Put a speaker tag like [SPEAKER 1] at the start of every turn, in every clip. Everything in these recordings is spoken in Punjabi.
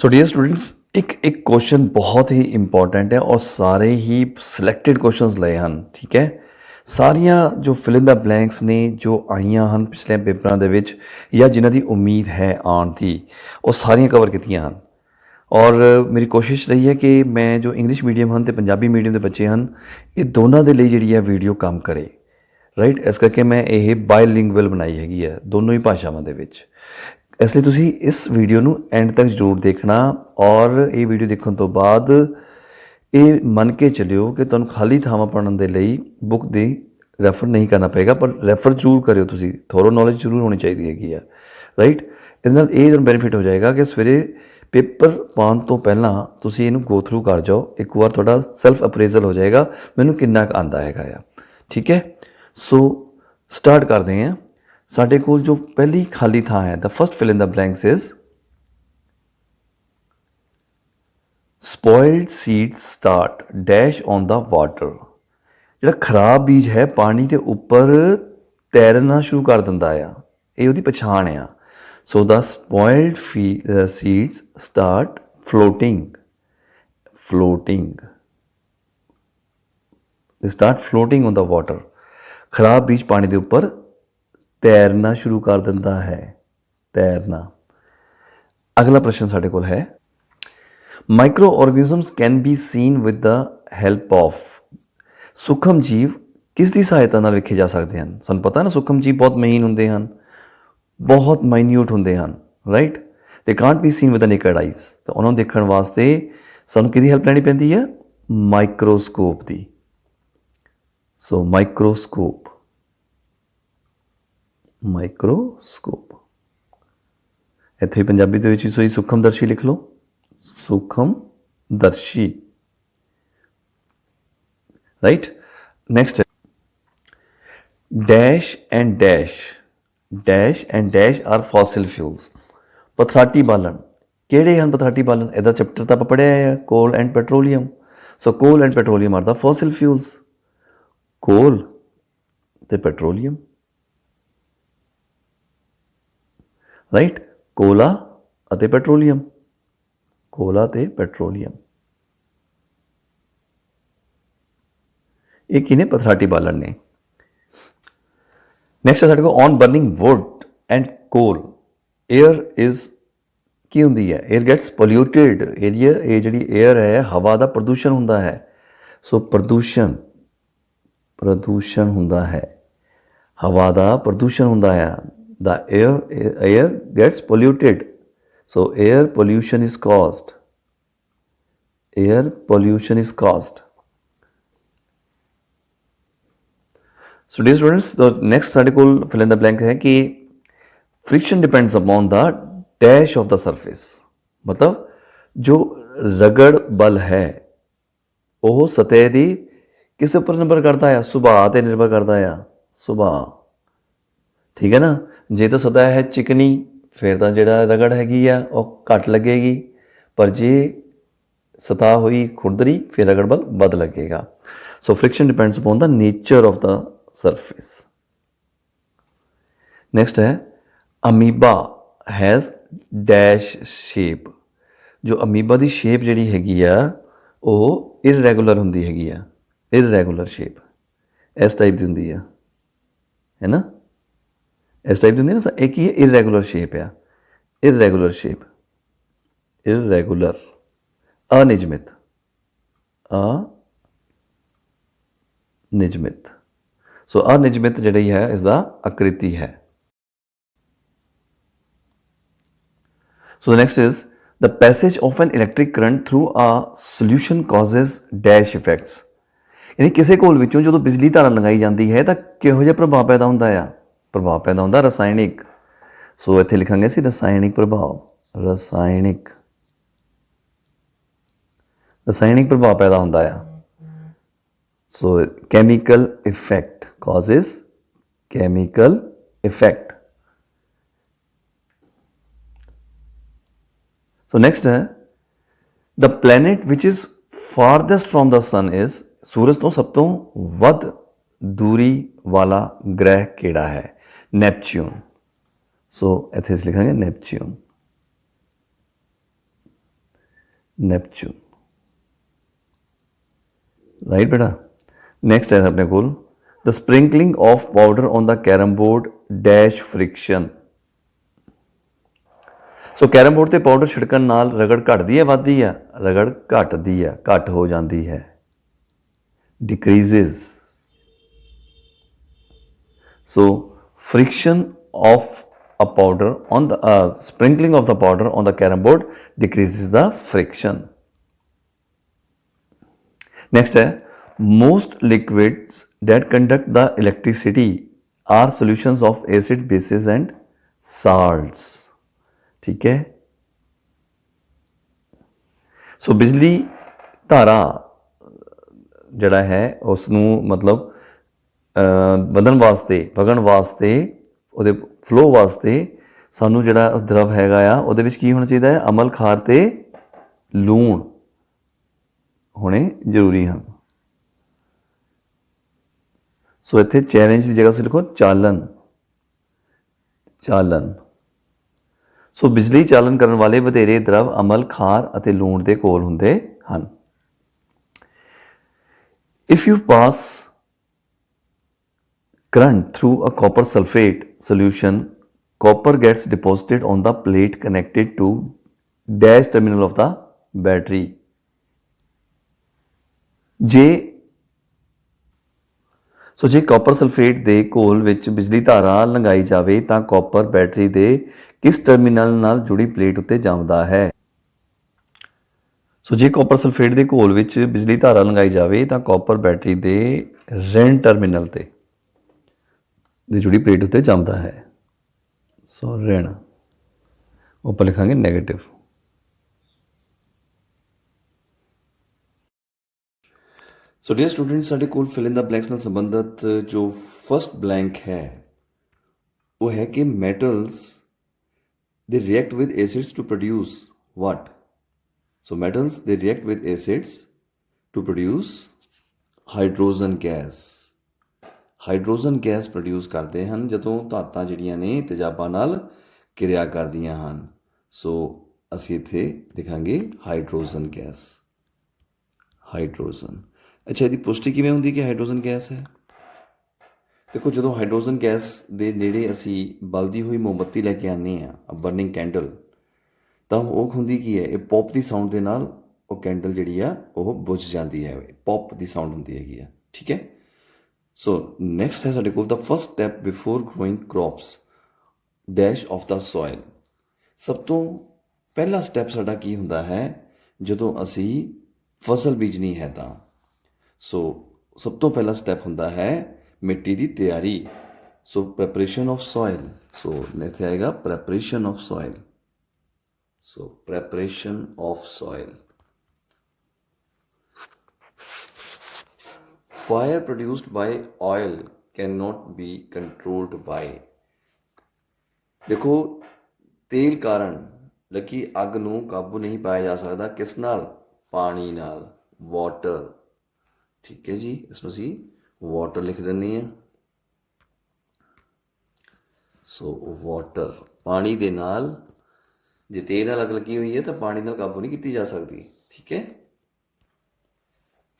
[SPEAKER 1] सो डियर स्टूडेंट्स एक एक क्वेश्चन बहुत ही इंपॉर्टेंट है और सारे ही ਸਿਲੈਕਟਡ ਕੁਐਸਚਨਸ ਲਏ ਹਨ ਠੀਕ ਹੈ ਸਾਰੀਆਂ ਜੋ ਫਿਲ ਇਨ ਦਾ ਬਲੈਂਕਸ ਨੇ ਜੋ ਆਈਆਂ ਹਨ ਪਿਛਲੇ ਪੇਪਰਾਂ ਦੇ ਵਿੱਚ ਜਾਂ ਜਿਨ੍ਹਾਂ ਦੀ ਉਮੀਦ ਹੈ ਆਉਣ ਦੀ ਉਹ ਸਾਰੀਆਂ ਕਵਰ ਕੀਤੀਆਂ ਹਨ ਔਰ ਮੇਰੀ ਕੋਸ਼ਿਸ਼ ਰਹੀ ਹੈ ਕਿ ਮੈਂ ਜੋ ਇੰਗਲਿਸ਼ ਮੀਡੀਅਮ ਹਨ ਅਤੇ ਪੰਜਾਬੀ ਮੀਡੀਅਮ ਦੇ ਬੱਚੇ ਹਨ ਇਹ ਦੋਨਾਂ ਦੇ ਲਈ ਜਿਹੜੀ ਹੈ ਵੀਡੀਓ ਕੰਮ ਕਰੇ ਰਾਈਟ ਇਸ ਕਰਕੇ ਮੈਂ ਇਹ ਬਾਇਲਿੰਗੁਅਲ ਬਣਾਈ ਹੈਗੀ ਹੈ ਦੋਨੋਂ ਹੀ ਭਾਸ਼ਾਵਾਂ ਦੇ ਵਿੱਚ ਇਸ ਲਈ ਤੁਸੀਂ ਇਸ ਵੀਡੀਓ ਨੂੰ ਐਂਡ ਤੱਕ ਜ਼ਰੂਰ ਦੇਖਣਾ ਔਰ ਇਹ ਵੀਡੀਓ ਦੇਖਣ ਤੋਂ ਬਾਅਦ ਇਹ ਮੰਨ ਕੇ ਚੱਲਿਓ ਕਿ ਤੁਹਾਨੂੰ ਖਾਲੀ ਥਾਵਾਂ ਪੜ੍ਹਨ ਦੇ ਲਈ ਬੁੱਕ ਦੀ ਰੈਫਰ ਨਹੀਂ ਕਰਨਾ ਪਏਗਾ ਪਰ ਰੈਫਰ ਜ਼ਰੂਰ ਕਰਿਓ ਤੁਸੀਂ ਥੋਰੋ ਨੌਲੇਜ ਜ਼ਰੂਰ ਹੋਣੀ ਚਾਹੀਦੀ ਹੈਗੀ ਆ ਰਾਈਟ ਇਹਦੇ ਨਾਲ ਇਹ ਤੁਹਾਨੂੰ ਬੈਨੀਫਿਟ ਹੋ ਜਾਏਗਾ ਕਿ ਸਵੇਰੇ ਪੇਪਰ ਪਾਉਣ ਤੋਂ ਪਹਿਲਾਂ ਤੁਸੀਂ ਇਹਨੂੰ ਗੋ ਥਰੂ ਕਰ ਜਾਓ ਇੱਕ ਵਾਰ ਤੁਹਾਡਾ ਸੈਲਫ ਅਪਰੇਜ਼ਲ ਹੋ ਜਾਏਗਾ ਮੈਨੂੰ ਕਿੰਨਾ ਕੁ ਆਉਂਦਾ ਹੈਗਾ ਆ ਠੀਕ ਹੈ ਸੋ ਸਟਾਰਟ ਕਰਦੇ ਹਾਂ ਸਾਡੇ ਕੋਲ ਜੋ ਪਹਿਲੀ ਖਾਲੀ ਥਾਂ ਹੈ the first fill in the blanks is spoiled seeds start dash on the water ਜਿਹੜਾ ਖਰਾਬ ਬੀਜ ਹੈ ਪਾਣੀ ਦੇ ਉੱਪਰ ਤੈਰਨਾ ਸ਼ੁਰੂ ਕਰ ਦਿੰਦਾ ਆ ਇਹ ਉਹਦੀ ਪਛਾਣ ਆ ਸੋ ਦਾ ਸਪੋਇਲਡ ਸੀਡਸ ਸਟਾਰਟ ਫਲੋਟਿੰਗ ਦੇ start floating on the water ਖਰਾਬ ਬੀਜ ਪਾਣੀ ਦੇ ਉੱਪਰ ਤੈਰਨਾ ਸ਼ੁਰੂ ਕਰ ਦਿੰਦਾ ਹੈ ਤੈਰਨਾ ਅਗਲਾ ਪ੍ਰਸ਼ਨ ਸਾਡੇ ਕੋਲ ਹੈ microorganisms can be seen with the help of ਸੂਖਮ ਜੀਵ ਕਿਸ ਦੀ ਸਹਾਇਤਾ ਨਾਲ ਵੇਖੇ ਜਾ ਸਕਦੇ ਹਨ ਸਾਨੂੰ ਪਤਾ ਨਾ ਸੂਖਮ ਜੀਵ ਬਹੁਤ ਮਹੀਨ ਹੁੰਦੇ ਹਨ ਬਹੁਤ ਮਾਈਨਿਊਟ ਹੁੰਦੇ ਹਨ right they can't be seen with the naked eyes ਤਾਂ ਉਹਨਾਂ ਨੂੰ ਦੇਖਣ ਵਾਸਤੇ ਸਾਨੂੰ ਕਿਹਦੀ ਹੈਲਪ ਲੈਣੀ ਪੈਂਦੀ ਹੈ ਮਾਈਕਰੋਸਕੋਪ ਦੀ ਸੋ ਮਾਈਕਰੋਸਕੋਪ ਇੱਥੇ ਪੰਜਾਬੀ ਦੇ ਵਿੱਚ ਸੋਈ ਸੂਖਮਦਰਸ਼ੀ ਲਿਖ ਲਓ ਸੂਖਮਦਰਸ਼ੀ right next dash and dash are fossil fuels ਪਥਰਾਟੀ ਬਾਲਣ ਕਿਹੜੇ ਹਨ ਪਥਰਾਟੀ ਬਾਲਣ ਇਹਦਾ ਚੈਪਟਰ ਤਾਂ ਆਪਾਂ ਪੜ੍ਹਿਆ ਹੈ ਕੋਲ and petroleum so coal and petroleum are the fossil fuels coal ਤੇ ਪੈਟਰੋਲੀਅਮ ਰਾਈਟ ਕੋਲਾ ਅਤੇ ਪੈਟਰੋਲੀਅਮ ਇਹ ਕੀ ਨੇ ਪਥਰਾਟੀ ਬਾਲਣ ਨੇ ਨੈਕਸਟ ਸਾਡੇ ਕੋਲ ਔਨ ਬਰਨਿੰਗ ਵੁੱਡ ਐਂਡ ਕੋਲ ਏਅਰ ਇਜ਼ ਕੀ ਹੁੰਦੀ ਹੈ ਏਅਰ ਗੈਟਸ ਪੋਲਿਊਟਿਡ ਏਰੀਆ ਇਹ ਜਿਹੜੀ ਏਅਰ ਹੈ ਹਵਾ ਦਾ ਪ੍ਰਦੂਸ਼ਣ ਹੁੰਦਾ ਹੈ ਸੋ ਪ੍ਰਦੂਸ਼ਣ ਹੁੰਦਾ ਹੈ ਹਵਾ ਦਾ ਪ੍ਰਦੂਸ਼ਣ ਹੁੰਦਾ ਹੈ the air gets polluted so air pollution is caused so dear students the next article fill in the blank है कि friction depends upon the dash of the surface मतलब जो रगड़ बल है ਉਹ ਸਤਹ ਦੀ किस ਉੱਪਰ ਨਿਰਭਰ ਕਰਦਾ ਹੈ ਸੁਭਾਅ ਤੇ ਨਿਰਭਰ ਕਰਦਾ ਹੈ ਸੁਭਾਅ ਠੀਕ ਹੈ ਨਾ ਜੇ ਤਾਂ ਸਤਹ ਹੈ ਚਿਕਨੀ ਫਿਰ ਤਾਂ ਜਿਹੜਾ ਰਗੜ ਹੈਗੀ ਆ ਉਹ ਘੱਟ ਲੱਗੇਗੀ ਪਰ ਜੇ ਸਤਹ ਹੋਈ ਖੁਰਦਰੀ ਫਿਰ ਰਗੜ ਬਲ ਵੱਧ ਲੱਗੇਗਾ so friction depends upon the nature of the surface next ਹੈ ਅਮੀਬਾ ਹੈਜ਼ ਡੈਸ਼ ਸ਼ੇਪ ਜੋ ਅਮੀਬਾ ਦੀ ਸ਼ੇਪ ਜਿਹੜੀ ਹੈਗੀ ਆ ਉਹ ਇਰਰੈਗੂਲਰ ਹੁੰਦੀ ਹੈਗੀ ਆ ਇਰਰੈਗੂਲਰ ਸ਼ੇਪ ਇਸ ਟਾਈਪ ਦੀ ਹੁੰਦੀ ਆ ਹੈ ਨਾ ਇਸ ਟਾਈਪ ਦੀ ਹੁੰਦੀ ਨਾ ਇਹ ਕੀ ਹੈ ਇਰਰੈਗੂਲਰ ਸ਼ੇਪ ਆ ਇਰਰੈਗੂਲਰ ਅਨਿਯਮਿਤ ਸੋ ਅਨਿਯਮਿਤ ਜਿਹੜੀ ਹੈ ਇਸ ਦਾ ਆਕ੍ਰਿਤੀ ਹੈ so next is the passage of an electric current through a solution causes dash effects ਯਾਨੀ ਕਿਸੇ ਘੋਲ ਵਿੱਚੋਂ ਜਦੋਂ ਬਿਜਲੀ ਧਾਰਾ ਲਗਾਈ ਜਾਂਦੀ ਹੈ ਤਾਂ ਕਿਹੋ ਜਿਹਾ ਪ੍ਰਭਾਵ ਪੈਦਾ ਹੁੰਦਾ ਆ ਪ੍ਰਭਾਵ ਪੈਦਾ ਹੁੰਦਾ ਰਸਾਇਣਿਕ ਸੋ ਇੱਥੇ ਲਿਖਾਂਗੇ ਅਸੀਂ ਰਸਾਇਣਿਕ ਪ੍ਰਭਾਵ ਪੈਦਾ ਹੁੰਦਾ ਆ so chemical effect causes chemical effect so next the planet which is farthest from the sun is ਸੂਰਜ ਤੋਂ ਸਭ ਤੋਂ ਵੱਧ ਦੂਰੀ ਵਾਲਾ ਗ੍ਰਹਿ ਕਿਹੜਾ ਹੈ ਨੈਪਚੂਨ ਸੋ ਇੱਥੇ ਅਸੀਂ ਲਿਖਾਂਗੇ ਨੈਪਚੂਨ ਨੈਪਚੂਨ। ਰਾਈਟ ਬੇਟਾ। ਨੈਕਸਟ ਹੈ ਆਪਣੇ ਕੋਲ the sprinkling of powder on the carrom board dash friction. So carrom board ਤੇ ਪਾਊਡਰ ਛਿੜਕਣ ਨਾਲ ਰਗੜ ਘਟਦੀ ਹੈ ਵੱਧਦੀ ਆ? ਰਗੜ ਘਟਦੀ ਆ, ਘੱਟ ਹੋ ਜਾਂਦੀ ਹੈ, decreases. So friction of a powder on the sprinkling of the powder on the carom board decreases the friction. Next है most liquids that conduct the electricity are solutions of acid, bases and salts. ठीक है। सो बिजली धारा ਜਿਹੜਾ ਹੈ ਉਸ ਨੂੰ ਮਤਲਬ ਵਗਣ ਵਾਸਤੇ ਉਹਦੇ ਫਲੋ ਵਾਸਤੇ ਸਾਨੂੰ ਜਿਹੜਾ ਦਰਵ ਹੈਗਾ ਆ ਉਹਦੇ ਵਿੱਚ ਕੀ ਹੋਣਾ ਚਾਹੀਦਾ ਹੈ? ਅਮਲ, ਖਾਰ ਤੇ ਲੂਣ ਹੋਣੇ ਜ਼ਰੂਰੀ ਹਨ। ਸੋ ਇੱਥੇ ਚੈਲੰਜ ਦੀ ਜਗ੍ਹਾ ਤੁਸੀਂ ਲਿਖੋ ਚਾਲਨ। ਸੋ ਬਿਜਲੀ ਚਾਲਨ ਕਰਨ ਵਾਲੇ ਵਧੇਰੇ ਦਰਵ ਅਮਲ, ਖਾਰ ਅਤੇ ਲੂਣ ਦੇ ਕੋਲ ਹੁੰਦੇ ਹਨ। If you pass current through a copper sulfate solution, copper gets deposited on the plate connected to dash terminal of the battery. ਜੇ ਕਾਪਰ ਸਲਫੇਟ ਦੇ ਘੋਲ ਵਿੱਚ ਬਿਜਲੀ ਧਾਰਾ ਲੰਘਾਈ ਜਾਵੇ ਤਾਂ ਕਾਪਰ ਬੈਟਰੀ ਦੇ ਕਿਸ ਟਰਮੀਨਲ ਨਾਲ ਜੁੜੀ ਪਲੇਟ ਉੱਤੇ ਜੰਮਦਾ ਹੈ? ਸੋ ਜੇ ਕਾਪਰ ਸਲਫੇਟ ਦੇ ਘੋਲ ਵਿੱਚ ਬਿਜਲੀ ਧਾਰਾ ਲੰਘਾਈ ਜਾਵੇ ਤਾਂ ਕਾਪਰ ਬੈਟਰੀ ਦੇ ਰਿਣ ਟਰਮੀਨਲ ਤੇ ਦੀ ਜੁੜੀ ਪਲੇਟ ਉੱਤੇ ਜੰਮਦਾ ਹੈ। ਸੋ ਰਿਣ ਉੱਪਰ ਲਿਖਾਂਗੇ ਨੈਗੇਟਿਵ। ਸੋ ਡੀਅਰ ਸਟੂਡੈਂਟ, ਸਾਡੇ ਕੋਲ ਫਿਲ ਇਨ ਦਾ ਬਲੈਂਕਸ ਨਾਲ ਸੰਬੰਧਿਤ ਜੋ ਫਸਟ ਬਲੈਂਕ ਹੈ ਉਹ ਹੈ ਕਿ metals they react with acids to produce what? So metals, they react with acids to produce hydrogen gas. Hydrogen gas produce ਕਰਦੇ ਹਨ ਜਦੋਂ ਧਾਤਾਂ ਜਿਹੜੀਆਂ ਨੇ ਤੇਜ਼ਾਬਾਂ ਨਾਲ ਕਿਰਿਆ ਕਰਦੀਆਂ ਹਨ। ਸੋ ਅਸੀਂ ਇੱਥੇ ਲਿਖਾਂਗੇ ਹਾਈਡਰੋਜਨ ਗੈਸ। ਹਾਈਡਰੋਜਨ। ਅੱਛਾ, ਇਹਦੀ ਪੁਸ਼ਟੀ ਕਿਵੇਂ ਹੁੰਦੀ ਕਿ ਹਾਈਡਰੋਜਨ ਗੈਸ ਹੈ? ਦੇਖੋ, ਜਦੋਂ ਹਾਈਡਰੋਜਨ ਗੈਸ ਦੇ ਨੇੜੇ ਅਸੀਂ ਬਲਦੀ ਹੋਈ ਮੋਮਬੱਤੀ ਲੈ ਕੇ ਆਉਂਦੇ ਹਾਂ, ਬਰਨਿੰਗ ਕੈਂਡਲ, ਤਾਂ ਉਹ ਹੁੰਦੀ ਕੀ ਹੈ? ਇਹ ਪੌਪ ਦੀ ਸਾਊਂਡ ਦੇ ਨਾਲ ਉਹ ਕੈਂਡਲ ਜਿਹੜੀ ਆ ਉਹ ਬੁਝ ਜਾਂਦੀ ਹੈ। ਪੌਪ ਦੀ ਸਾਊਂਡ ਹੁੰਦੀ ਹੈਗੀ ਆ। ਠੀਕ ਹੈ। ਸੋ ਨੈਕਸਟ ਹੈ ਸਾਡੇ ਕੋਲ the first step before growing crops dash of the soil. ਸਭ ਤੋਂ ਪਹਿਲਾ ਸਟੈਪ ਸਾਡਾ ਕੀ ਹੁੰਦਾ ਹੈ ਜਦੋਂ ਅਸੀਂ ਫਸਲ ਬੀਜਣੀ ਹੈ ਤਾਂ? ਸੋ ਸਭ ਤੋਂ ਪਹਿਲਾ ਸਟੈਪ ਹੁੰਦਾ ਹੈ ਮਿੱਟੀ ਦੀ ਤਿਆਰੀ। ਸੋ ਪ੍ਰੈਪਰੇਸ਼ਨ ਆਫ ਸੋਇਲ। ਸੋ ਇੱਥੇ ਆਏਗਾ preparation of soil. So preparation of soil. Fire produced by oil cannot be controlled by. ਦੇਖੋ, ਤੇਲ ਕਾਰਨ ਲੱਗੀ ਅੱਗ ਨੂੰ ਕਾਬੂ ਨਹੀਂ ਪਾਇਆ ਜਾ ਸਕਦਾ। ਕਿਸ ਨਾਲ? ਪਾਣੀ ਨਾਲ, ਵਾਟਰ। ਠੀਕ ਹੈ ਜੀ, ਇਸ ਨੂੰ ਅਸੀਂ ਵਾਟਰ ਲਿਖ ਦਿੰਦੇ ਹਾਂ। ਸੋ ਵਾਟਰ, ਪਾਣੀ ਦੇ ਨਾਲ। ਜੇ ਤੇਲ ਨਾਲ ਅੱਗ ਲੱਗੀ ਹੋਈ ਹੈ ਤਾਂ ਪਾਣੀ ਨਾਲ ਕਾਬੂ ਨਹੀਂ ਕੀਤੀ ਜਾ ਸਕਦੀ। ਠੀਕ ਹੈ।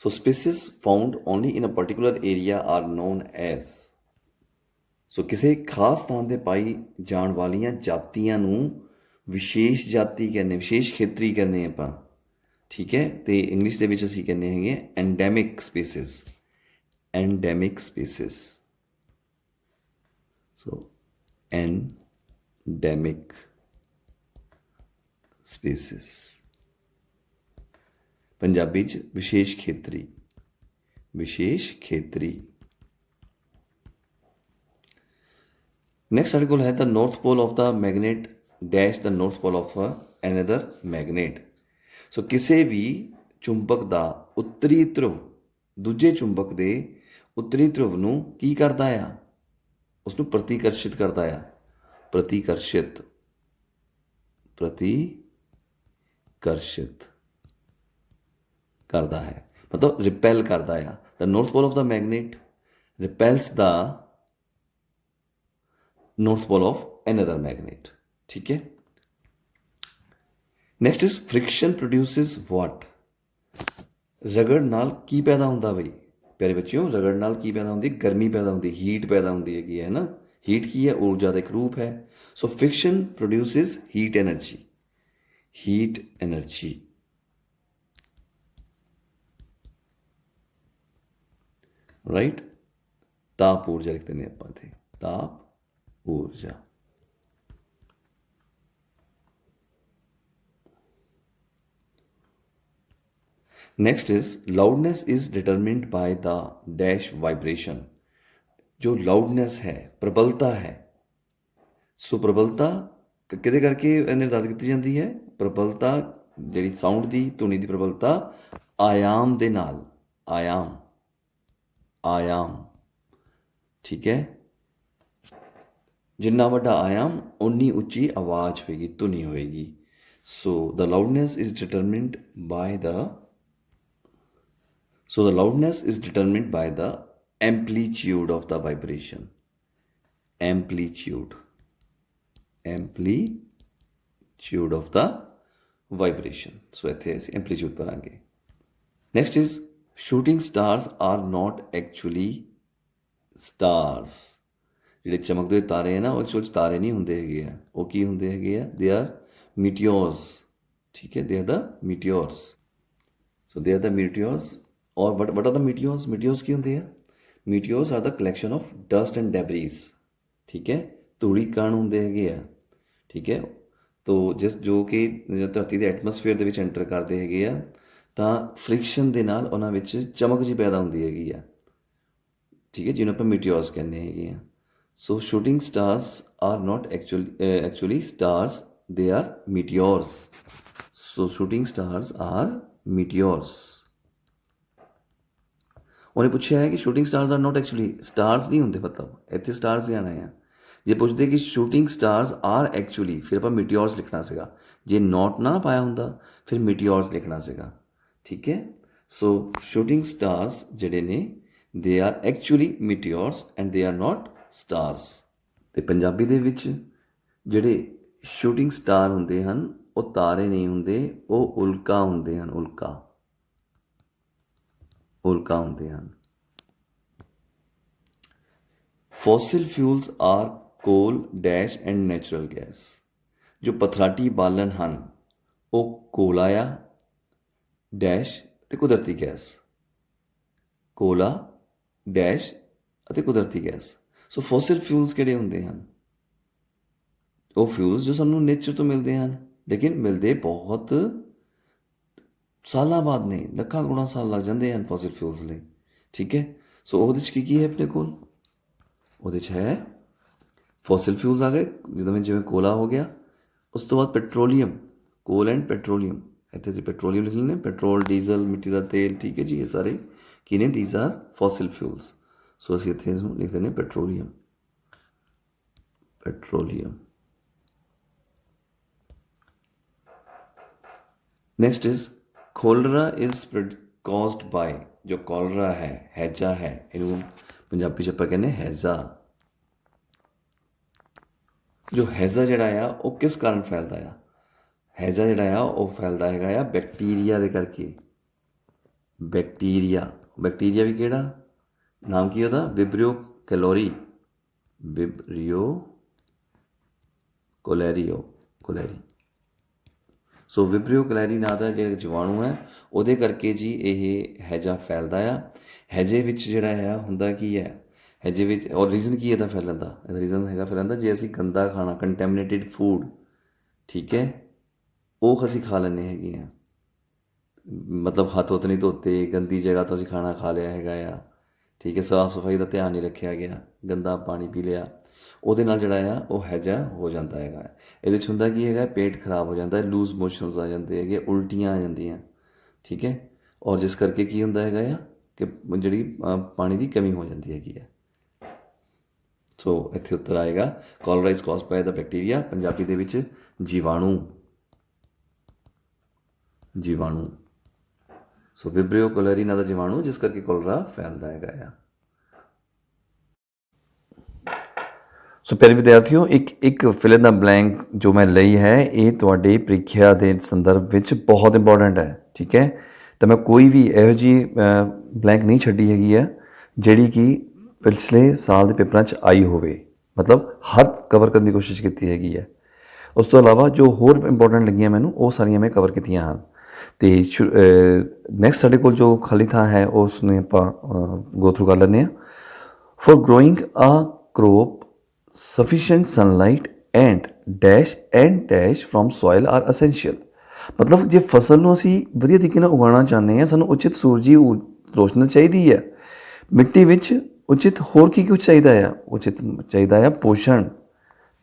[SPEAKER 1] So species found only in a particular area are known as. So ਕਿਸੇ ਖਾਸ ਥਾਂ 'ਤੇ ਪਾਈ ਜਾਣ ਵਾਲੀਆਂ ਜਾਤੀਆਂ ਨੂੰ ਵਿਸ਼ੇਸ਼ ਜਾਤੀ ਕਹਿੰਦੇ, ਵਿਸ਼ੇਸ਼ ਖੇਤਰੀ ਕਹਿੰਦੇ ਆਪਾਂ। ਠੀਕ ਹੈ। ਅਤੇ ਇੰਗਲਿਸ਼ ਦੇ ਵਿੱਚ ਅਸੀਂ ਕਹਿੰਦੇ ਹੈਗੇ endemic species. Endemic species. So endemic species, Punjabi 'ਚ ਵਿਸ਼ੇਸ਼ ਖੇਤਰੀ। ਵਿਸ਼ੇਸ਼ ਖੇਤਰੀ। ਨੈਕਸਟ ਸਾਡੇ ਕੋਲ ਹੈ the north pole of the magnet dash the north pole of another magnet. So ਕਿਸੇ ਵੀ ਚੁੰਬਕ ਦਾ ਉੱਤਰੀ ਧਰੁਵ ਦੂਜੇ ਚੁੰਬਕ ਦੇ ਉੱਤਰੀ ਧਰੁਵ ਨੂੰ ਕੀ ਕਰਦਾ ਆ? ਉਸਨੂੰ ਪ੍ਰਤੀਕਰਸ਼ਿਤ ਕਰਦਾ ਆ। ਪ੍ਰਤੀਕਰਸ਼ਿਤ। ਪ੍ਰਤੀਕਰਸ਼ਿਤ ਕਰਦਾ ਹੈ, ਮਤਲਬ ਰਿਪੈਲ ਕਰਦਾ ਆ। The north pole of the magnet repels the north pole of another magnet. ਠੀਕ ਹੈ। Next is friction produces what. ਰਗੜ ਨਾਲ ਕੀ ਪੈਦਾ ਹੁੰਦਾ ਬਈ ਪਿਆਰੇ ਬੱਚਿਓ, ਰਗੜ ਨਾਲ ਕੀ ਪੈਦਾ ਹੁੰਦੀ? ਗਰਮੀ ਪੈਦਾ ਹੁੰਦੀ, ਹੀਟ ਪੈਦਾ ਹੁੰਦੀ ਹੈਗੀ ਹੈ ਨਾ। ਹੀਟ ਕੀ ਹੈ? ਊਰਜਾ ਦਾ ਇੱਕ ਰੂਪ ਹੈ। So friction produces heat energy, heat energy. Right, ਤਾਪ ਊਰਜਾ ਲਿਖਦੇ ਨੇ ਆਪਾਂ ਇੱਥੇ, ਤਾਪ ਊਰਜਾ। Next is loudness is determined by the dash vibration. जो लाउडनेस है, प्रबलता है, सो प्रबलता किहदे करके निर्धारित की जाती है? प्रबलता जिहड़ी साउंड की, धुनी की प्रबलता आयाम दे नाल, आयाम, आयाम, ठीक है। जिन्ना वड्डा आयाम उन्नी उच्ची आवाज़ होएगी, धुनी होएगी। So the loudness is determined by the So the loudness is determined by the amplitude of the vibration. Amplitude. Amplitude of the vibration. So ਇੱਥੇ ਅਸੀਂ amplitude ਪੜਾਂਗੇ। Next is shooting stars are not actually stars. ਜਿਹੜੇ ਚਮਕਦੇ ਹੋਏ ਤਾਰੇ ਹੈ ਨਾ, ਉਹ ਐਕਚੁਅਲ ਤਾਰੇ ਨਹੀਂ ਹੁੰਦੇ ਹੈਗੇ ਆ। ਉਹ ਕੀ ਹੁੰਦੇ ਹੈਗੇ ਆ? They are meteors. ਠੀਕ ਹੈ, they are the meteors. So they are the meteors. और what are the meteors? meteors ਕੀ ਹੁੰਦੇ ਆ? meteors are the collection of dust and debris, ਠੀਕ ਹੈ। ਧੂੜੀ ਕਣ ਹੁੰਦੇ ਹੈਗੇ ਆ, ਠੀਕ ਹੈ। ਤੋ ਜੋ ਕਿ ਧਰਤੀ ਦੇ ਐਟਮੋਸਫੇਅਰ ਦੇ ਵਿੱਚ ਐਂਟਰ ਕਰਦੇ ਹੈਗੇ ਆ, ਤਾਂ ਫ੍ਰਿਕਸ਼ਨ ਦੇ ਨਾਲ ਉਹਨਾਂ ਵਿੱਚ ਚਮਕ ਜੀ ਪੈਦਾ ਹੁੰਦੀ ਹੈਗੀ ਆ, ਠੀਕ ਹੈ, ਜਿਹਨੂੰ ਆਪਾਂ ਮੀਟੀਓਰਸ ਕਹਿੰਦੇ ਹੈਗੇ ਆ। So shooting stars are not actually stars, they are meteors. So shooting stars are meteors. ਉਹਨੇ ਪੁੱਛਿਆ ਹੈ ਕਿ shooting stars are not actually stars ਨਹੀਂ ਹੁੰਦੇ, ਮਤਲਬ ਇੱਥੇ ਸਟਾਰਸ ਹੀ ਆਣਾ ਆ। ਜੇ ਪੁੱਛਦੇ ਕਿ ਸ਼ੂਟਿੰਗ ਸਟਾਰਸ ਆਰ ਐਕਚੁਅਲੀ, ਫਿਰ ਆਪਾਂ ਮੀਟੀਓਰਸ ਲਿਖਣਾ ਸੀਗਾ। ਜੇ ਨੋਟ ਨਾ ਪਾਇਆ ਹੁੰਦਾ ਫਿਰ ਮੀਟੀਓਰਸ ਲਿਖਣਾ ਸੀਗਾ, ਠੀਕ ਹੈ। ਸੋ ਸ਼ੂਟਿੰਗ ਸਟਾਰਸ ਜਿਹੜੇ ਨੇ, they are actually meteors and they are not stars. ਅਤੇ ਪੰਜਾਬੀ ਦੇ ਵਿੱਚ ਜਿਹੜੇ ਸ਼ੂਟਿੰਗ ਸਟਾਰ ਹੁੰਦੇ ਹਨ, ਉਹ ਤਾਰੇ ਨਹੀਂ ਹੁੰਦੇ, ਉਹ ਉਲਕਾ ਹੁੰਦੇ ਹਨ, ਉਲਕਾ, ਉਲਕਾ ਹੁੰਦੇ ਹਨ। ਫੋਸਿਲ ਫਿਊਲਸ ਆਰ ਕੋਲ ਡੈਸ਼ ਐਂਡ ਨੈਚੁਰਲ ਗੈਸ। ਜੋ ਪਥਰਾਟੀ ਬਾਲਣ ਹਨ, ਉਹ ਕੋਲਾ ਆ, ਡੈਸ਼ ਅਤੇ ਕੁਦਰਤੀ ਗੈਸ। ਕੋਲਾ, ਡੈਸ਼ ਅਤੇ ਕੁਦਰਤੀ ਗੈਸ। ਸੋ ਫੋਸਿਲ ਫਿਊਲਸ ਕਿਹੜੇ ਹੁੰਦੇ ਹਨ? ਉਹ ਫਿਊਲਸ ਜੋ ਸਾਨੂੰ ਨੇਚਰ ਤੋਂ ਮਿਲਦੇ ਹਨ, ਲੇਕਿਨ ਮਿਲਦੇ ਬਹੁਤ ਸਾਲਾਂ ਬਾਅਦ ਨੇ, ਲੱਖਾਂ ਕਰੋੜਾਂ ਸਾਲ ਲੱਗ ਜਾਂਦੇ ਹਨ ਫੋਸਿਲ ਫਿਊਲਸ ਲਈ, ਠੀਕ ਹੈ। ਸੋ ਉਹਦੇ 'ਚ ਕੀ ਹੈ ਆਪਣੇ ਕੋਲ? ਉਹਦੇ 'ਚ ਹੈ ਫੋਸਿਲ ਫਿਊਲਸ ਆ ਗਏ, ਜਿਵੇਂ ਕੋਲਾ ਹੋ ਗਿਆ। ਉਸ ਤੋਂ ਬਾਅਦ ਪੈਟਰੋਲੀਅਮ, ਕੋਲ ਐਂਡ ਪੈਟਰੋਲੀਅਮ। ਇੱਥੇ ਅਸੀਂ ਪੈਟਰੋਲੀਅਮ ਲਿਖ ਲੈਂਦੇ, ਪੈਟਰੋਲ, ਡੀਜ਼ਲ, ਮਿੱਟੀ ਦਾ ਤੇਲ, ਠੀਕ ਹੈ ਜੀ। ਇਹ ਸਾਰੇ ਕੀ ਨੇ? These are fossil fuels. So ਅਸੀਂ ਇੱਥੇ ਇਸਨੂੰ ਲਿਖ ਦਿੰਦੇ petroleum, petroleum. Next is cholera is caused by. जो कॉलरा है, हैजा है, इनू पंजाबी च आपां कहने हैजा। जो हैजा जिहड़ा आ वो किस कारण फैलदा आ? हैजा जिहड़ा आ वो फैलदा हैगा आ बैक्टीरिया दे करके। बैक्टीरिया, बैक्टीरिया भी किहड़ा नाम की ओहदा? Vibrio cholerae, vibrio cholerae, cholerae. So vibrio cholerae ਨਾਂ ਦਾ ਜਿਹੜਾ ਜੀਵਾਣੂ ਹੈ, ਉਹਦੇ ਕਰਕੇ ਜੀ ਇਹ ਹੈਜਾ ਫੈਲਦਾ ਆ। ਹੈਜੇ ਵਿੱਚ ਜਿਹੜਾ ਆ ਹੁੰਦਾ ਕੀ ਹੈ? ਹੈਜੇ ਵਿੱਚ ਔਰ ਰੀਜ਼ਨ ਕੀ ਇਹਦਾ ਫੈਲਣ ਦਾ? ਇਹਦਾ ਰੀਜ਼ਨ ਹੈਗਾ ਫੈਲਣ ਦਾ, ਜੇ ਅਸੀਂ ਗੰਦਾ ਖਾਣਾ, ਕੰਟੈਮੀਨੇਟਿਡ ਫੂਡ, ਠੀਕ ਹੈ, ਉਹ ਅਸੀਂ ਖਾ ਲੈਂਦੇ ਹੈਗੇ ਹਾਂ। ਮਤਲਬ ਹੱਥ ਹੁੱਥ ਨਹੀਂ ਧੋਤੇ, ਗੰਦੀ ਜਗ੍ਹਾ ਤੋਂ ਅਸੀਂ ਖਾਣਾ ਖਾ ਲਿਆ ਹੈਗਾ ਆ, ਠੀਕ ਹੈ, ਸਾਫ਼ ਸਫਾਈ ਦਾ ਧਿਆਨ ਨਹੀਂ ਰੱਖਿਆ ਗਿਆ, ਗੰਦਾ ਪਾਣੀ ਪੀ ਲਿਆ, ਉਹਦੇ ਨਾਲ ਜਿਹੜਾ ਆ ਉਹ ਹੈਜਾ ਹੋ ਜਾਂਦਾ ਹੈਗਾ। ਇਹਦੇ 'ਚ ਹੁੰਦਾ ਕੀ ਹੈਗਾ? ਪੇਟ ਖਰਾਬ ਹੋ ਜਾਂਦਾ, ਲੂਜ਼ ਮੋਸ਼ਨਸ ਆ ਜਾਂਦੇ ਹੈਗੇ, ਉਲਟੀਆਂ ਆ ਜਾਂਦੀਆਂ, ਠੀਕ ਹੈ। ਔਰ ਜਿਸ ਕਰਕੇ ਕੀ ਹੁੰਦਾ ਹੈਗਾ ਆ ਕਿ ਜਿਹੜੀ ਪਾਣੀ ਦੀ ਕਮੀ ਹੋ ਜਾਂਦੀ ਹੈਗੀ ਹੈ। ਸੋ ਇੱਥੇ ਉੱਤਰ ਆਏਗਾ cholera is caused by the bacteria, Punjabi ਦੇ ਵਿੱਚ ਜੀਵਾਣੂ, ਜੀਵਾਣੂ। ਸੋ ਵਿਬਰਿਓ ਕੋਲੈਰੀ ਨਾਂ ਦਾ ਜੀਵਾਣੂ, ਜਿਸ ਕਰਕੇ ਕੋਲਰਾ ਫੈਲਦਾ ਹੈਗਾ ਆ। ਸੋ ਪਿਆਰੇ ਵਿਦਿਆਰਥੀਓ, ਇੱਕ ਫਿਲ ਇਨ ਦਾ ਬਲੈਂਕ ਜੋ ਮੈਂ ਲਈ ਹੈ ਇਹ ਤੁਹਾਡੇ ਪ੍ਰੀਖਿਆ ਦੇ ਸੰਦਰਭ ਵਿੱਚ ਬਹੁਤ ਇੰਪੋਰਟੈਂਟ ਹੈ। ਠੀਕ ਹੈ, ਤਾਂ ਮੈਂ ਕੋਈ ਵੀ ਇਹੋ ਜਿਹੀ ਬਲੈਂਕ ਨਹੀਂ ਛੱਡੀ ਹੈਗੀ ਆ ਜਿਹੜੀ ਕਿ ਪਿਛਲੇ ਸਾਲ ਦੇ ਪੇਪਰਾਂ 'ਚ ਆਈ ਹੋਵੇ, ਮਤਲਬ ਹਰ ਕਵਰ ਕਰਨ ਦੀ ਕੋਸ਼ਿਸ਼ ਕੀਤੀ ਹੈਗੀ ਹੈ। ਉਸ ਤੋਂ ਇਲਾਵਾ ਜੋ ਹੋਰ ਇੰਪੋਰਟੈਂਟ ਲੱਗੀਆਂ ਮੈਨੂੰ ਉਹ ਸਾਰੀਆਂ ਮੈਂ ਕਵਰ ਕੀਤੀਆਂ ਹਨ। ਅਤੇ ਨੈਕਸਟ ਸਾਡੇ ਕੋਲ ਜੋ ਖਾਲੀ ਥਾਂ ਹੈ ਉਸ ਨੂੰ ਆਪਾਂ ਗੋ ਥਰੂ ਕਰ ਲੈਂਦੇ ਹਾਂ। For growing a crop sufficient sunlight and dash from soil are essential। ਮਤਲਬ ਜੇ ਫਸਲ ਨੂੰ ਅਸੀਂ ਵਧੀਆ ਤਰੀਕੇ ਨਾਲ ਉਗਾਉਣਾ ਚਾਹੁੰਦੇ ਹਾਂ, ਸਾਨੂੰ ਉਚਿਤ ਸੂਰਜੀ ਰੋਸ਼ਨੀ ਚਾਹੀਦੀ ਹੈ। ਮਿੱਟੀ ਵਿੱਚ ਉਚਿਤ ਹੋਰ ਕੀ ਕੁਝ ਚਾਹੀਦਾ ਆ? ਉਚਿਤ ਚਾਹੀਦਾ ਆ ਪੋਸ਼ਣ,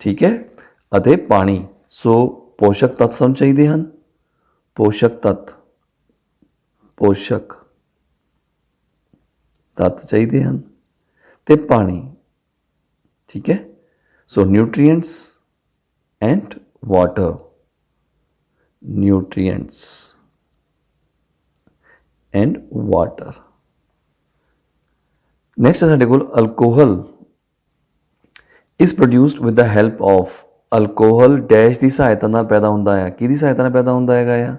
[SPEAKER 1] ਠੀਕ ਹੈ, ਅਤੇ ਪਾਣੀ। ਸੋ ਪੋਸ਼ਕ ਤੱਤ ਸਾਨੂੰ ਚਾਹੀਦੇ ਹਨ, ਪੋਸ਼ਕ ਤੱਤ ਚਾਹੀਦੇ ਹਨ ਅਤੇ ਪਾਣੀ। ਠੀਕ ਹੈ, ਸੋ ਨਿਊਟਰੀਐਂਟਸ ਐਂਡ ਵਾਟਰ, ਨੈਕਸਟ ਹੈ ਸਾਡੇ ਕੋਲ alcohol is produced with the help of. Alcohol dash ਦੀ ਸਹਾਇਤਾ ਨਾਲ ਪੈਦਾ ਹੁੰਦਾ ਹੈ। ਕਿਹਦੀ ਸਹਾਇਤਾ ਨਾਲ ਪੈਦਾ ਹੁੰਦਾ ਹੈਗਾ ਆ?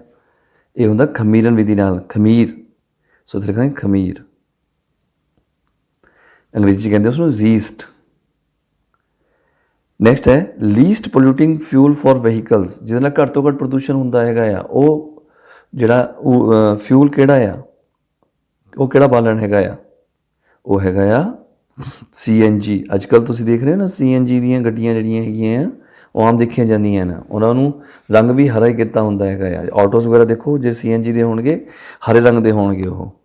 [SPEAKER 1] ਇਹ ਹੁੰਦਾ ਖਮੀਰਨ ਵਿਧੀ ਨਾਲ, ਖਮੀਰ। ਸੋ ਇੱਥੇ ਲਿਖਾਂਗੇ ਖਮੀਰ, ਅੰਗਰੇਜ਼ੀ 'ਚ ਕਹਿੰਦੇ ਉਸਨੂੰ ਜ਼ੀਸਟ। ਨੈਕਸਟ ਹੈ ਲੀਸਟ ਪੋਲਿਊਟਿੰਗ ਫਿਊਲ ਫॉर ਵਹੀਕਲਸ, ਜਿਹਦੇ ਨਾਲ ਘੱਟ ਤੋਂ ਘੱਟ ਪ੍ਰਦੂਸ਼ਣ ਹੁੰਦਾ ਹੈਗਾ ਆ। ਉਹ ਜਿਹੜਾ ਫਿਊਲ ਕਿਹੜਾ ਆ? ਉਹ ਕਿਹੜਾ ਬਾਲਣ ਹੈਗਾ ਆ? ਉਹ ਹੈਗਾ ਆ CNG। ਅੱਜ ਕੱਲ੍ਹ ਤੁਸੀਂ ਦੇਖ ਰਹੇ ਹੋ ਨਾ CNG ਦੀਆਂ ਗੱਡੀਆਂ ਜਿਹੜੀਆਂ ਹੈਗੀਆਂ ਆ ਉਹ ਆਮ ਦੇਖੀਆਂ ਜਾਂਦੀਆਂ ਨੇ। ਉਹਨਾਂ ਨੂੰ ਰੰਗ ਵੀ ਹਰਾ ਹੀ ਕੀਤਾ ਹੁੰਦਾ ਹੈਗਾ ਆ। ਆਟੋਸ ਵਗੈਰਾ ਦੇਖੋ, ਜੇ CNG ਦੇ ਹੋਣਗੇ ਹਰੇ ਰੰਗ ਦੇ ਹੋਣਗੇ। ਉਹ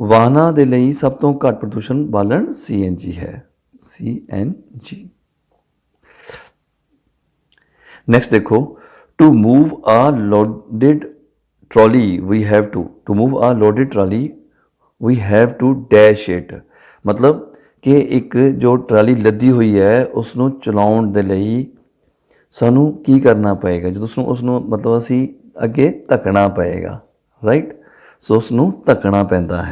[SPEAKER 1] ਵਾਹਨਾਂ ਦੇ ਲਈ ਸਭ ਤੋਂ ਘੱਟ ਪ੍ਰਦੂਸ਼ਣ ਬਾਲਣ CNG ਹੈ, CNG। ਨੈਕਸਟ ਦੇਖੋ, to move a loaded trolley we have to dash it. ਮਤਲਬ ਕਿ ਇੱਕ ਜੋ ਟਰਾਲੀ ਲੱਦੀ ਹੋਈ ਹੈ ਉਸ ਨੂੰ ਚਲਾਉਣ ਦੇ ਲਈ ਸਾਨੂੰ ਕੀ ਕਰਨਾ ਪਏਗਾ? ਜਦੋਂ ਉਸਨੂੰ ਮਤਲਬ ਅਸੀਂ ਅੱਗੇ ਧੱਕਣਾ ਪਏਗਾ, ਰਾਈਟ। ਸੋ ਉਸ ਨੂੰ ਧੱਕਣਾ ਪੈਂਦਾ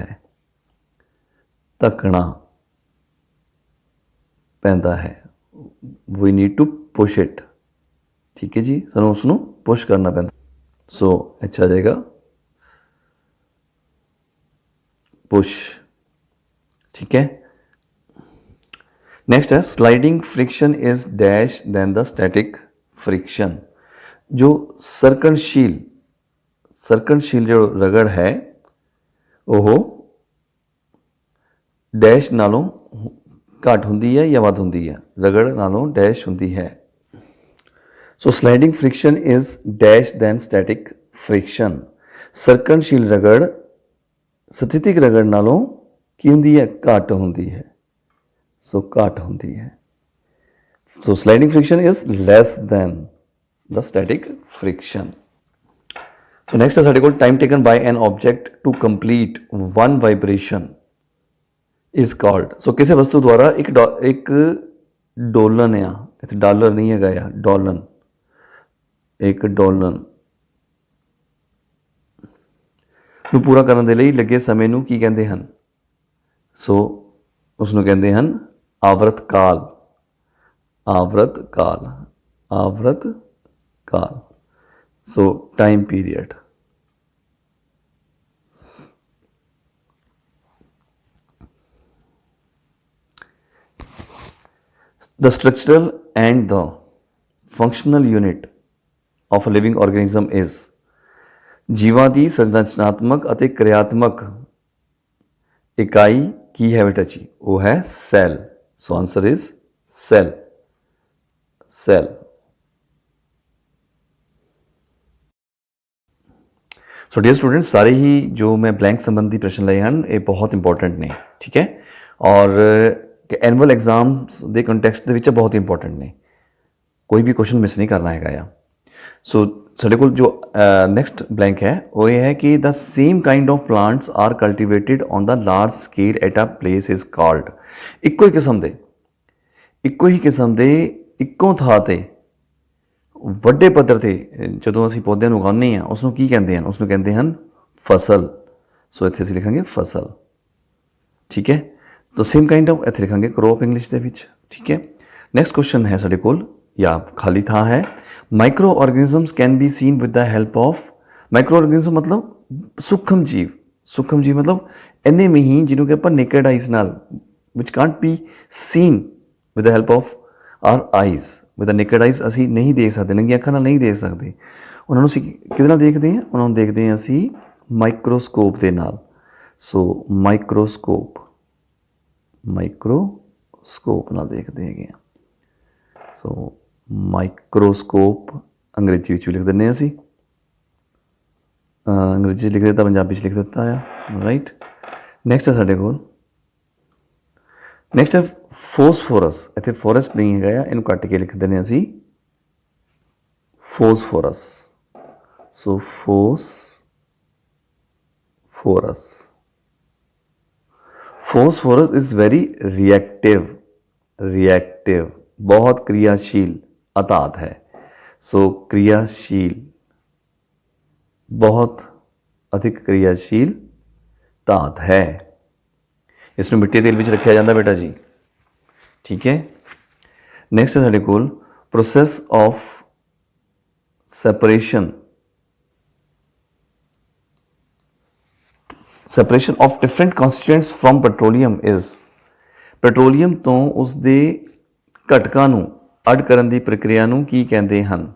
[SPEAKER 1] ਹੈ, we need to push it. ਠੀਕ ਹੈ ਜੀ, ਸਾਨੂੰ ਉਸ ਨੂੰ ਪੁਸ਼ ਕਰਨਾ ਪੈਂਦਾ। ਸੋ ਅੱਛਾ ਆ ਜਾਏਗਾ ਪੁਸ਼। ਠੀਕ ਹੈ, ਨੈਕਸਟ ਹੈ sliding friction is dash than the static friction. जो ਸਰਕਣਸ਼ੀਲ ਜੋ ਰਗੜ ਹੈ ਉਹ ਡੈਸ਼ ਨਾਲੋਂ ਘੱਟ ਹੁੰਦੀ ਹੈ ਜਾਂ ਵੱਧ ਹੁੰਦੀ ਹੈ? ਰਗੜ ਨਾਲੋਂ ਡੈਸ਼ ਹੁੰਦੀ ਹੈ। So sliding friction is dash than static friction. ਸਰਕਣਸ਼ੀਲ ਰਗੜ ਸਥਿਤਿਕ ਰਗੜ ਨਾਲੋਂ ਕੀ ਹੁੰਦੀ ਹੈ? ਘੱਟ ਹੁੰਦੀ ਹੈ। ਸੋ ਘੱਟ ਹੁੰਦੀ ਹੈ। So sliding friction is less than the static friction. So next ਹੈ ਸਾਡੇ ਕੋਲ time taken by an object to complete one vibration is called. So ਕਿਸੇ ਵਸਤੂ ਦੁਆਰਾ ਇੱਕ ਡੋਲਨ ਆ, ਇੱਥੇ ਡਾਲਰ ਨਹੀਂ ਹੈਗਾ ਆ, ਡੋਲਨ, ਇੱਕ ਡੋਲਨ ਨੂੰ ਪੂਰਾ ਕਰਨ ਦੇ ਲਈ ਲੱਗੇ ਸਮੇਂ ਨੂੰ ਕੀ ਕਹਿੰਦੇ ਹਨ? ਸੋ ਉਸ ਨੂੰ ਕਹਿੰਦੇ ਹਨ ਆਵਰਤ ਕਾਲ। So time period. The structural and the functional unit of a living organism is। ਜੀਵਾਂ ਦੀ ਸੰਰਚਨਾਤਮਕ ਅਤੇ ਕਿਰਿਆਤਮਕ ਇਕਾਈ ਕੀ ਹੈ ਬੇਟਾ ਜੀ? ਉਹ ਹੈ cell. So answer is cell. So dear students, ਸਾਰੇ ਹੀ ਜੋ ਮੈਂ ਬਲੈਂਕ ਸੰਬੰਧੀ ਪ੍ਰਸ਼ਨ ਲਏ ਹਨ ਇਹ ਬਹੁਤ ਇੰਪੋਰਟੈਂਟ ਨੇ। ਠੀਕ ਹੈ, ਔਰ ਐਨੂਅਲ ਐਗਜ਼ਾਮਸ ਦੇ ਕੰਟੈਕਸਟ ਦੇ ਵਿੱਚ ਬਹੁਤ ਇੰਪੋਰਟੈਂਟ ਨੇ। ਕੋਈ ਵੀ ਕੁਐਸਚਨ ਮਿਸ ਨਹੀਂ ਕਰਨਾ ਹੈਗਾ ਆ। ਸੋ ਸਾਡੇ ਕੋਲ ਜੋ ਨੈਕਸਟ ਬਲੈਂਕ ਹੈ ਉਹ ਇਹ ਹੈ ਕਿ the same kind of plants are cultivated on the large scale at a place is called. ਇੱਕੋ ਹੀ ਕਿਸਮ ਦੇ ਇੱਕੋ ਥਾਂ 'ਤੇ ਵੱਡੇ ਪੱਧਰ 'ਤੇ ਜਦੋਂ ਅਸੀਂ ਪੌਦਿਆਂ ਨੂੰ ਉਗਾਉਂਦੇ ਹਾਂ ਉਸਨੂੰ ਕੀ ਕਹਿੰਦੇ ਹਨ? ਉਸਨੂੰ ਕਹਿੰਦੇ ਹਨ ਫਸਲ। ਸੋ ਇੱਥੇ ਅਸੀਂ ਲਿਖਾਂਗੇ ਫਸਲ। ਠੀਕ ਹੈ, ਤਾਂ ਸੇਮ ਕਾਈਂਡ ਆਫ ਇੱਥੇ ਲਿਖਾਂਗੇ ਕਰੋਪ ਇੰਗਲਿਸ਼ ਦੇ ਵਿੱਚ। ਠੀਕ ਹੈ, ਨੈਕਸਟ ਕੁਐਸਚਨ ਹੈ ਸਾਡੇ ਕੋਲ ਜਾਂ ਖਾਲੀ ਥਾਂ ਹੈ, microorganisms can be seen with the help of, microorganism ਮਤਲਬ ਸੂਖਮ ਜੀਵ, ਸੂਖਮ ਜੀਵ ਮਤਲਬ ਇੰਨੇ ਮਹੀਨ ਜਿਹਨੂੰ ਕਿ ਆਪਾਂ ਨੇਕਡ ਆਈਜ਼ ਨਾਲ, which can't be seen with the help of our eyes, with the naked eyes ਅਸੀਂ ਨਹੀਂ ਦੇਖ ਸਕਦੇ, ਨੰਗੀਆਂ ਅੱਖਾਂ ਨਾਲ ਨਹੀਂ ਦੇਖ ਸਕਦੇ। ਉਹਨਾਂ ਨੂੰ ਅਸੀਂ ਕਿਹਦੇ ਨਾਲ ਦੇਖਦੇ ਹਾਂ? ਉਹਨਾਂ ਨੂੰ ਦੇਖਦੇ ਹਾਂ ਅਸੀਂ ਮਾਈਕਰੋਸਕੋਪ ਦੇ ਨਾਲ। ਸੋ ਮਾਈਕਰੋਸਕੋਪ, ਮਾਈਕਰੋਸਕੋਪ ਨਾਲ ਦੇਖਦੇ ਹੈਗੇ ਆ। ਸੋ ਮਾਈਕਰੋਸਕੋਪ ਅੰਗਰੇਜ਼ੀ ਵਿੱਚ ਵੀ ਲਿਖ ਦਿੰਦੇ ਹਾਂ ਅਸੀਂ, ਅੰਗਰੇਜ਼ੀ 'ਚ ਲਿਖ ਦਿੱਤਾ, ਪੰਜਾਬੀ 'ਚ ਲਿਖ ਦਿੱਤਾ ਆ, ਰਾਈਟ। ਨੈਕਸਟ ਹੈ ਸਾਡੇ ਕੋਲ, ਨੈਕਸਟ ਹੈ ਫੋਸਫੋਰਸ। ਇੱਥੇ ਫੋਰੈਸਟ ਨਹੀਂ ਹੈਗਾ ਆ, ਇਹਨੂੰ ਕੱਟ ਕੇ ਲਿਖ ਦਿੰਦੇ ਹਾਂ ਅਸੀਂ phosphorus. So phosphorus is very reactive, बहुत क्रियाशील अधात है। सो क्रियाशील, बहुत अधिक क्रियाशील धात है। इसमें मिट्टी तेल में रखा जाता बेटा जी, ठीक है। नैक्सट है साढ़े कोल process of separation of different constituents from petroleum is, petroleum तो उसके घटकों ਨੂੰ ਅੱਡ ਕਰਨ ਦੀ ਪ੍ਰਕਿਰਿਆ ਨੂੰ ਕੀ ਕਹਿੰਦੇ ਹਨ?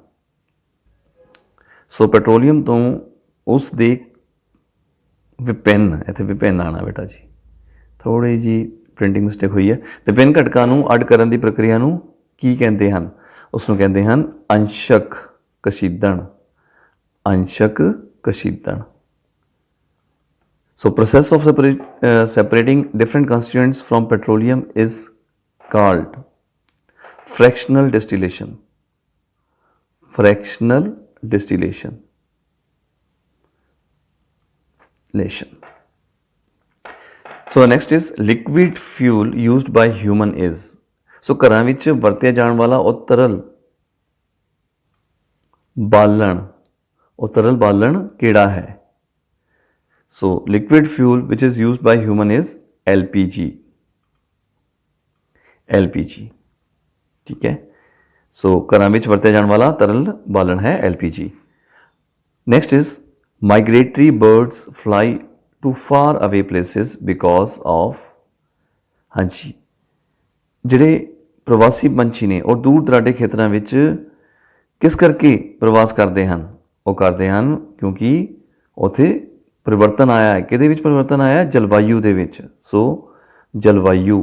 [SPEAKER 1] ਸੋ ਪੈਟਰੋਲੀਅਮ ਤੋਂ ਉਸ ਦੇ ਵਿਭਿੰਨ, ਇੱਥੇ ਵਿਭਿੰਨ ਆਣਾ ਬੇਟਾ ਜੀ, ਥੋੜੀ ਜੀ ਪ੍ਰਿੰਟਿੰਗ ਮਿਸਟੇਕ ਹੋਈ ਹੈ। ਵਿਭਿੰਨ ਘਟਕਾਂ ਨੂੰ ਅੱਡ ਕਰਨ ਦੀ ਪ੍ਰਕਿਰਿਆ ਨੂੰ ਕੀ ਕਹਿੰਦੇ ਹਨ? ਉਸ ਨੂੰ ਕਹਿੰਦੇ ਹਨ ਅੰਸ਼ਕ ਕਸ਼ੀਦਣ, ਅੰਸ਼ਕ ਕਸ਼ੀਦਣ। So process of separating different constituents from petroleum is called fractional distillation. Fractional distillation. So next is liquid fuel used by human is. So ਘਰਾਂ ਵਿੱਚ ਵਰਤਿਆ ਜਾਣ ਵਾਲਾ ਉਹ ਤਰਲ ਬਾਲਣ, ਉਹ ਤਰਲ ਬਾਲਣ ਕਿਹੜਾ ਹੈ? So liquid fuel which is used by human is LPG, LPG, ठीक है। सो घरां विच वरते जाने वाला तरल बालन है LPG। Next is migratory birds fly to far away places because of, हाँ जी, ਜਿਹੜੇ ਪ੍ਰਵਾਸੀ ਪੰਛੀ ਨੇ ਉਹ ਦੂਰ ਦਰਾਡੇ ਖੇਤਰਾਂ ਵਿੱਚ ਕਿਸ ਕਰਕੇ ਪ੍ਰਵਾਸ ਕਰਦੇ ਹਨ? ਉਹ ਕਰਦੇ ਹਨ ਕਿਉਂਕਿ ਉੱਥੇ परिवर्तन आया है। किहदे विच परिवर्तन आया? जलवायु दे विच। सो जलवायु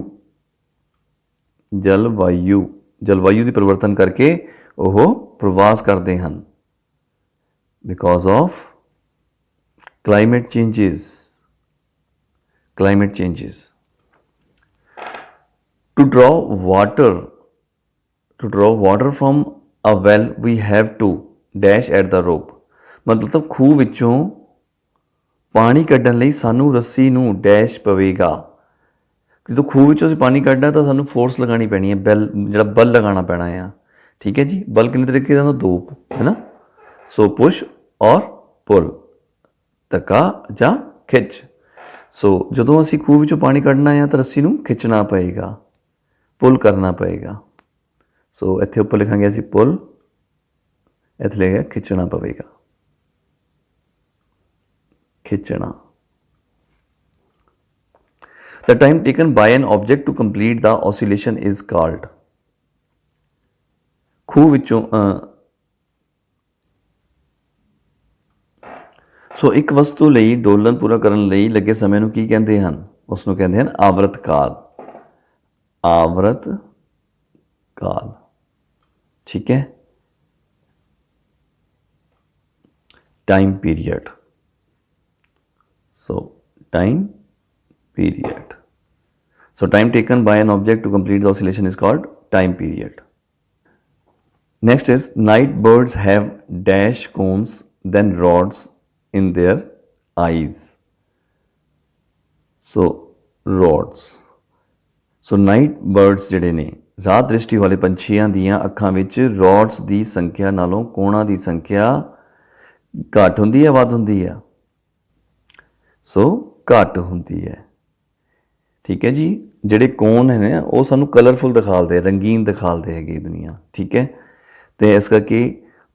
[SPEAKER 1] की परिवर्तन करके वो प्रवास करते हैं because of climate changes. To draw water from a well we have to dash at the rope, मतलब खूह विचों पानी कड्ढण लई सानू रस्सी नूं डैश पवेगा। जो खूह विचों असीं पानी कड्ढना तो सानू फोर्स लगानी पैनी है, बैल जिहड़ा बल लगाना पैना है, ठीक है जी। बल किन्ने तरीके दा? दो, है ना। सो पुश और पुल, धक्का जां खिच। सो जदों असीं खूह विचों पानी कड्ढना है तो रस्सी नूं खिचना पएगा, पुल करना पएगा। सो इत्थे उपर लिखांगे असीं पुल, इत्थे लिखिआ खिचना पवेगा, खिंचना। The time taken by an object to complete the oscillation is called, खूह विचों सो एक वस्तु ਲਈ ਡੋਲਨ ਪੂਰਾ ਕਰਨ ਲਈ ਲੱਗੇ ਸਮੇਂ ਨੂੰ ਕੀ ਕਹਿੰਦੇ ਹਨ? ਉਸ ਨੂੰ ਕਹਿੰਦੇ ਹਨ ਆਵਰਤ ਕਾਲ, ਆਵਰਤ ਕਾਲ, ਠੀਕ ਹੈ। Time period, so time period. So time taken by an object to complete the oscillation is called time period. Next is night birds have dash cones then rods in their eyes. So rods. So night birds ਜਿਹੜੇ ਨੇ ਰਾਤ ਦ੍ਰਿਸ਼ਟੀ ਵਾਲੇ ਪੰਛੀਆਂ ਦੀਆਂ ਅੱਖਾਂ ਵਿੱਚ ਰੋਡਸ ਦੀ ਸੰਖਿਆ ਨਾਲੋਂ ਕੋਣਾਂ ਦੀ ਸੰਖਿਆ ਘੱਟ ਹੁੰਦੀ ਹੈ, ਵੱਧ ਹੁੰਦੀ ਹੈ? ਸੋ ਘੱਟ ਹੁੰਦੀ ਹੈ, ठीक है जी। ਜਿਹੜੇ ਕੋਨ ਨੇ ਨਾ ਉਹ ਸਾਨੂੰ ਕਲਰਫੁਲ ਦਿਖਾਲਦੇ, ਰੰਗੀਨ ਦਿਖਾਲਦੇ ਹੈਗੇ ਦੁਨੀਆ, ਠੀਕ ਹੈ। ਅਤੇ ਇਸ ਕਰਕੇ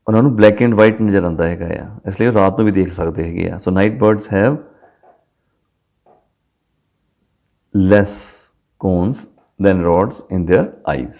[SPEAKER 1] ਉਹਨਾਂ ਨੂੰ ਬਲੈਕ ਐਂਡ ਵਾਈਟ ਨਜ਼ਰ ਆਉਂਦਾ ਹੈਗਾ ਆ, ਇਸ ਲਈ ਉਹ ਰਾਤ ਨੂੰ ਵੀ ਦੇਖ ਸਕਦੇ ਹੈਗੇ ਆ। So night birds have less cones than rods in their eyes.